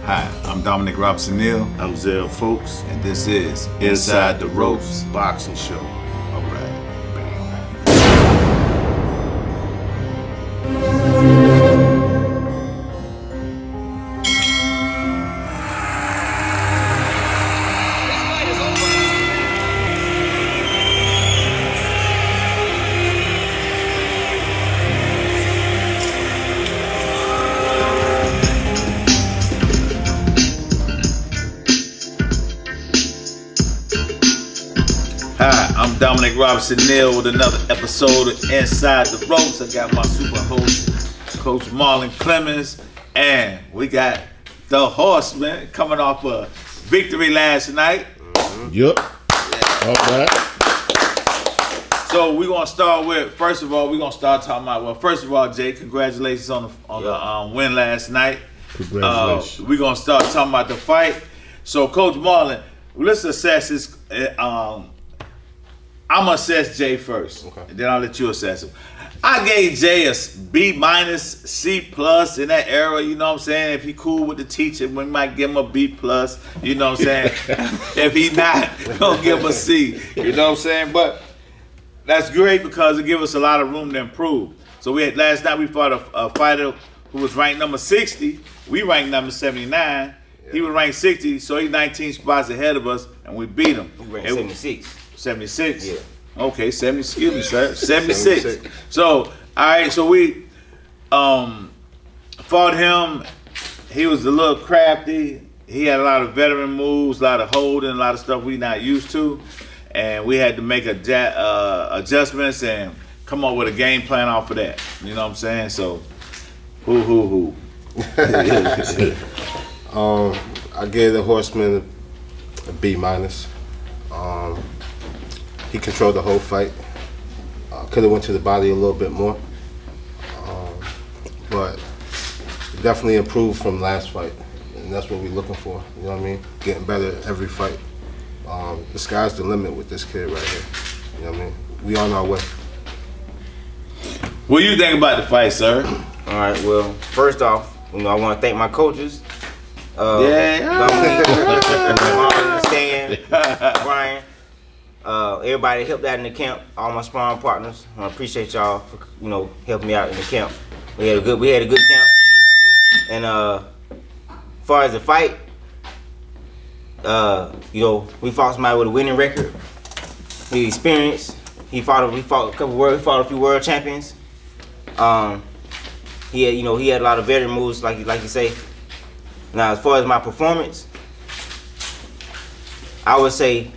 Hi, I'm Dominic Robson-Neal, I'm Zell Folks, and this is Inside the Ropes. Boxing Show. All right. Hi, I'm Dominic Robson-Neal with another episode of Inside the Ropes. I got my super host, Coach Marlon Clemens, and we got the Horseman coming off a victory last night. Yep. All right. So we're gonna start with, first of all, talking about. Well, first of all, Jay, congratulations on the win last night. Congratulations. We're gonna start talking about the fight. So, Coach Marlon, let's assess this. I'm gonna assess Jay first, Okay. and then I'll let you assess him. I gave Jay a B minus, C plus in that era. You know what I'm saying? If he cool with the teacher, we might give him a B plus. You know what I'm saying? If he not, we're gonna give him a C. You know what I'm saying? But that's great because it gives us a lot of room to improve. So last night we fought a fighter who was ranked number 60. We ranked number 79. He was ranked 60, so he's 19 spots ahead of us, and we beat him. We ranked 76. 76? Yeah. Okay, 70, excuse me, sir. 76. So, all right, so we fought him. He was a little crafty. He had a lot of veteran moves, a lot of holding, a lot of stuff we not used to. And we had to make adjustments and come up with a game plan off of that. You know what I'm saying? So, who. I gave the Horseman a B minus. He controlled the whole fight. Could have went to the body a little bit more, but definitely improved from last fight, and that's what we're looking for. You know what I mean? Getting better every fight. The sky's the limit with this kid right here. You know what I mean? We on our way. What do you think about the fight, sir? All right. Well, first off, I want to thank my coaches. Yeah. Dominic, Stan, Brian, everybody that helped out in the camp. All my sparring partners. I appreciate y'all for helping me out in the camp. We had a good camp. And as far as the fight, we fought somebody with a winning record. We experienced. We fought a few world champions. He had a lot of veteran moves, like you say. Now, as far as my performance, I would say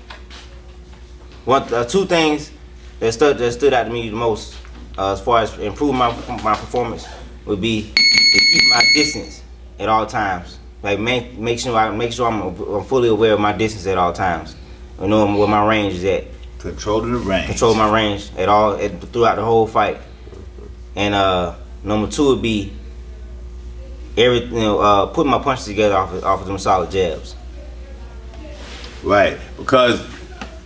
two things that stood out to me the most, as far as improving my performance, would be to keep my distance at all times. Like make sure I'm fully aware of my distance at all times. I know where my range is at. Control the range. Control my range throughout the whole fight. And number two would be putting my punches together off of them solid jabs. Right, because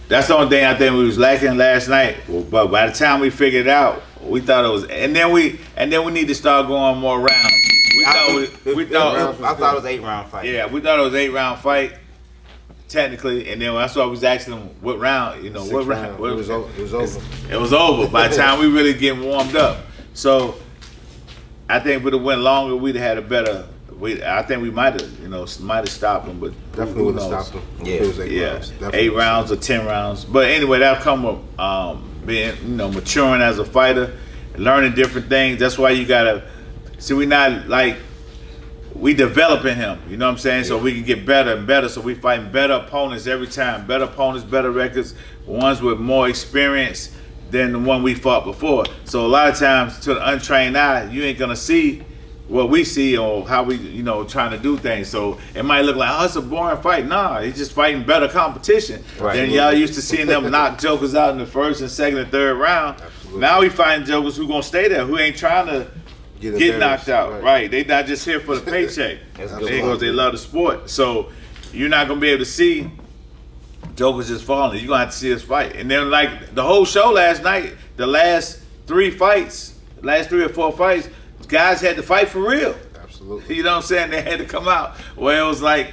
that's the only thing I think we was lacking last night. But by the time we figured it out, we thought it was, and then we need to start going more rounds. I thought it was 8-round fight. Yeah, we thought it was 8-round fight, technically, and then that's why I was asking them what round. What round? It was over. It was over by the time we really getting warmed up. So I think if it would have went longer, we'd have had a better. I think we might have stopped them, but Definitely would have stopped him. Yeah. It was 8 rounds. Definitely 8 rounds or 10 rounds. But anyway, that'll come with being maturing as a fighter, learning different things. That's why you gotta see. We developing him. You know what I'm saying? So we can get better and better. So we fighting better opponents every time. Better opponents, better records. Ones with more experience than the one we fought before. So a lot of times, to the untrained eye, you ain't gonna see what we see or how we, trying to do things. So it might look like, it's a boring fight. Nah, he's just fighting better competition. Right. Than y'all used to seeing them knock jokers out in the first and second and third round. Absolutely. Now we find jokers who gonna stay there, who ain't trying to get knocked out. Right. They not just here for the paycheck. Because they love the sport. So you're not gonna be able to see jokers just falling. You're gonna have to see us fight. And then like the whole show last night, the last 3 or 4 fights, guys had to fight for real. Absolutely. You know what I'm saying? They had to come out where it was like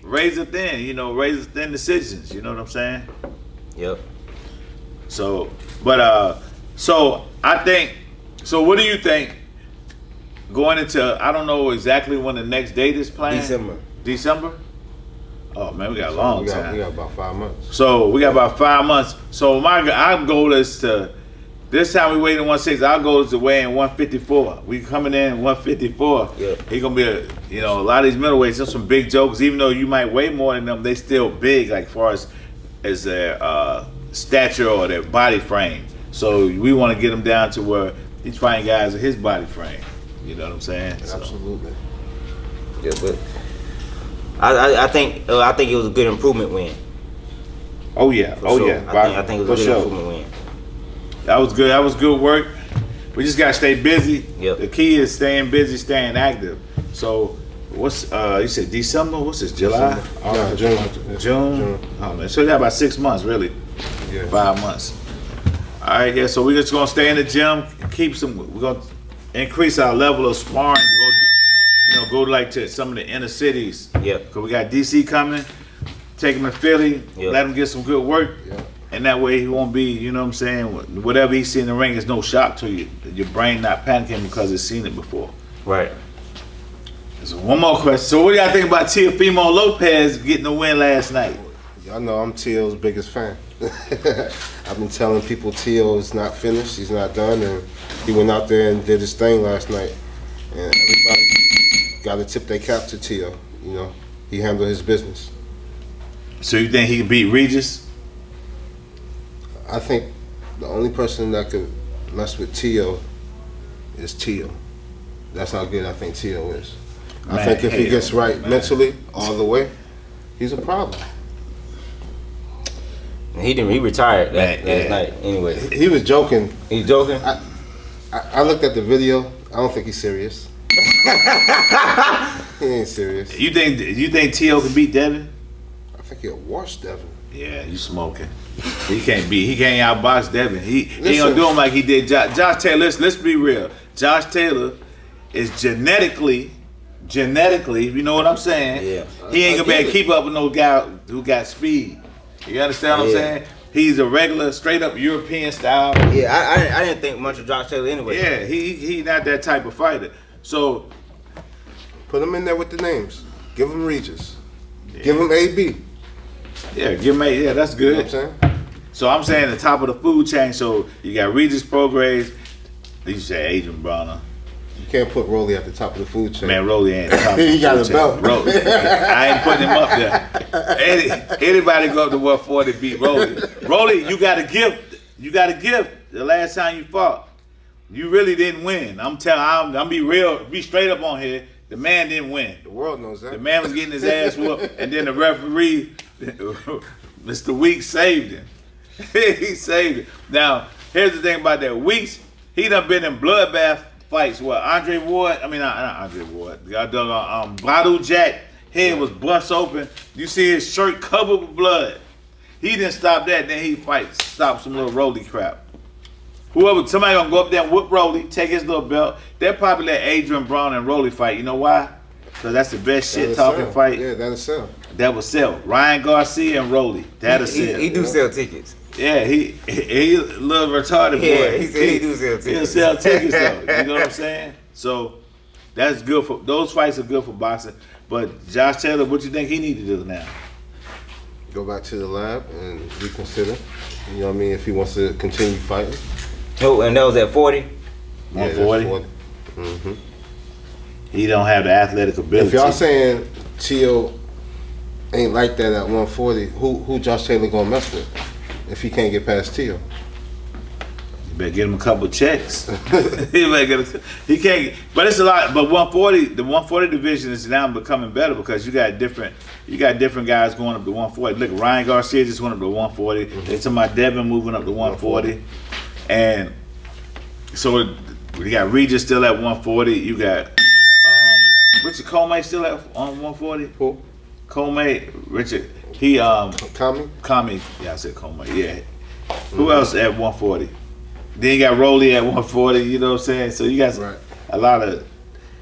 razor thin, razor thin decisions. You know what I'm saying? Yep. So, but so I think. So what do you think? Going into, I don't know exactly when the next date is planned. December? Oh man, we got a long time. We got about 5 months. So we got about 5 months. So our goal is to, this time we weighed in 160. Our goal is to weigh in 154. We coming in 154. Yeah. He gonna be a lot of these middleweights. There's some big jokers. Even though you might weigh more than them, they still big, like far as their stature or their body frame. So we want to get them down to where he's fighting guys of his body frame. You know what I'm saying? Absolutely. Yeah, but I think it was a good improvement win. Oh yeah. For sure. Yeah. I think it was a good improvement win. That was good. That was good work. We just gotta stay busy. Yep. The key is staying busy, staying active. So what's you said December? What's this? July? No, June. Oh man, so we got about 6 months, really. Yeah. 5 months. All right, yeah. So we're just gonna stay in the gym, we're gonna increase our level of sparring. Go like to some of the inner cities. Yep. Cause we got DC coming. Take him to Philly. Yep. Let him get some good work. Yeah. And that way he won't be, you know what I'm saying, whatever he see in the ring is no shock to you. Your brain not panicking because it's seen it before. Right. So one more question. So what do y'all think about Teofimo Lopez getting the win last night? Y'all know I'm Teo's biggest fan. I've been telling people Teo is not finished, he's not done, and he went out there and did his thing last night. And everybody got to tip their cap to Teo. He handled his business. So you think he can beat Regis? I think the only person that could mess with Teo is Teo. That's how good I think Teo is. I think if he gets right mentally all the way, he's a problem. He retired last night anyway. He was joking. He's joking? I looked at the video. I don't think he's serious. He ain't serious. You think Teo can beat Devin? I think he'll wash Devin. Yeah, you smoking. He can't outbox Devin. He ain't gonna do him like he did Josh Taylor. Let's be real. Josh Taylor is genetically, you know what I'm saying? Yeah. He ain't gonna be able to keep up with no guy who got speed. You understand what I'm saying? He's a regular, straight up European style. Yeah, I didn't think much of Josh Taylor anyway. Yeah, he not that type of fighter. So put him in there with the names. Give him Regis. Yeah. Give him AB. Yeah, give him A. Yeah, that's good. You know what I'm saying? So I'm saying the top of the food chain. So you got Regis Prograis. You say Adrian Bronner. You can't put Rolly at the top of the food chain. Man, Rolly ain't the top of the He got food a belt. Rolly. I ain't putting him up there. Anybody go up to 140 beat Rolly. Rolly, you got to give. You got to give. The last time you fought, you really didn't win. I'm be straight up on here. The man didn't win. The world knows that. The man was getting his ass whooped, and then the referee, Mr. Weeks, saved him. He saved him. Now, here's the thing about that. Weeks, he done been in bloodbath fights. What? Andre Ward? I mean, not Andre Ward. Badu Jack head was bust open. You see his shirt covered with blood. He didn't stop that. Then he fights. Stop some little Rolly crap. Somebody gonna go up there and whoop Rolly, take his little belt. They'll probably let Adrian Brown and Rolly fight. You know why? Because that's the best shit talking fight. Yeah, that'll sell. That will sell. Ryan Garcia and Rolly. That'll sell. He do sell tickets. Yeah, he a little retarded boy. Yeah, he said he do sell tickets. He'll sell tickets though. You know what I'm saying? So that's good for those fights are good for boxing. But Josh Taylor, what you think he need to do now? Go back to the lab and reconsider. You know what I mean? If he wants to continue fighting. Oh, and that was at 40? 140? Yeah, 40. Mm-hmm. He don't have the athletic ability. If y'all saying Teo ain't like that at 140, who Josh Taylor gonna mess with if he can't get past Teo? You better get him a couple checks. He can't. But it's a lot. But 140, the 140 division is now becoming better because you got different guys going up to 140. Look, Ryan Garcia just went up to 140. Mm-hmm. They talking about Devin moving up to 140. And so you got Regis still at 140. You got Richard Comey still at on 140. Who? Comey, Richard. He Comey. Yeah, I said Comey. Yeah. Who else at 140? Then you got Rolly at 140. You know what I'm saying? So you got a lot of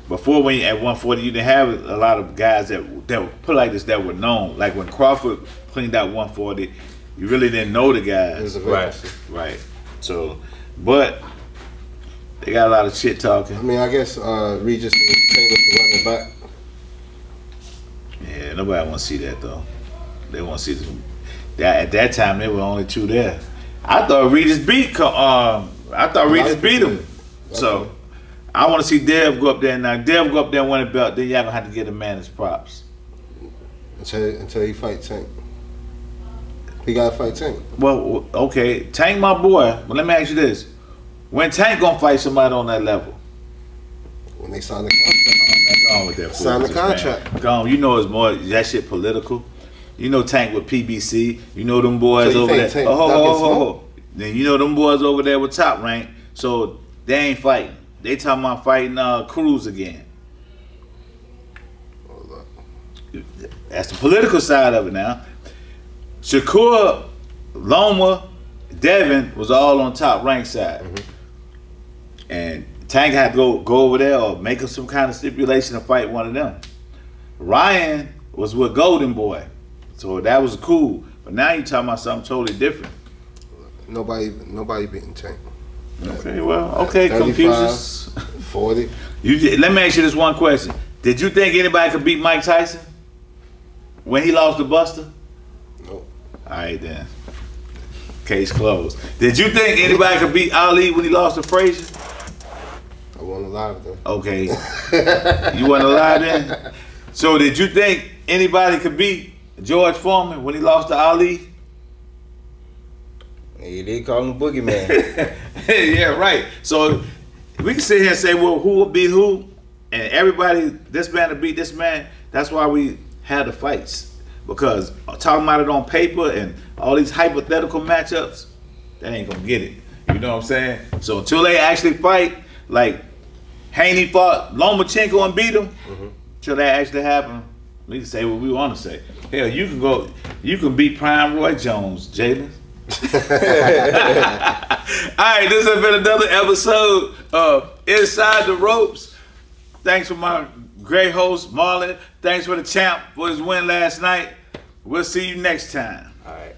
before when at 140 you didn't have a lot of guys that were, put it like this, that were known. Like when Crawford cleaned out 140, you really didn't know the It was guys. a vacancy. Right. So, but they got a lot of shit talking. I mean, I guess Regis and Taylor can run it back. Yeah, nobody want to see that though. They want to see this. At that time, there were only 2 there. I thought Regis beat him. So I want to see Dev go up there. Now Dev go up there and win a belt. Then y'all gonna have to give the man his props. Until he fight Tank. He gotta fight Tank. Well, okay, Tank my boy. But let me ask you this: when Tank gonna fight somebody on that level? When they sign the contract. Man, go on with that. Sign the foolishness, contract. man. Go on. You know it's more that shit political. You know Tank with PBC. You know them boys So you over think there. Tank Oh, duck his ho. Then you know them boys over there with Top Rank. So they ain't fighting. They talking about fighting Cruz again. Hold up. That's the political side of it now. Shakur, Loma, Devin was all on Top Rank side. And Tank had to go over there or make up some kind of stipulation to fight one of them. Ryan was with Golden Boy. So that was cool. But now you talking about something totally different. Nobody beating Tank. Okay, well, okay, 35, Confucius. 40. Let me ask you this one question. Did you think anybody could beat Mike Tyson when he lost to Buster? Nope. All right, then. Case closed. Did you think anybody could beat Ali when he lost to Frazier? I wasn't alive then. Okay. You wasn't alive then? So did you think anybody could beat George Foreman when he lost to Ali? Yeah, they call him Boogeyman. Yeah, right. So we can sit here and say, well, who will beat who? And everybody, this man to beat this man. That's why we had the fights. Because talking about it on paper and all these hypothetical matchups, that ain't gonna get it. You know what I'm saying? So until they actually fight, like Haney fought Lomachenko and beat him, until that actually happen, we can say what we want to say. Hell, you can beat Prime Roy Jones, Jalen. Alright, this has been another episode of Inside the Ropes. Thanks for my great host, Marlon. Thanks for the champ for his win last night. We'll see you next time. All right.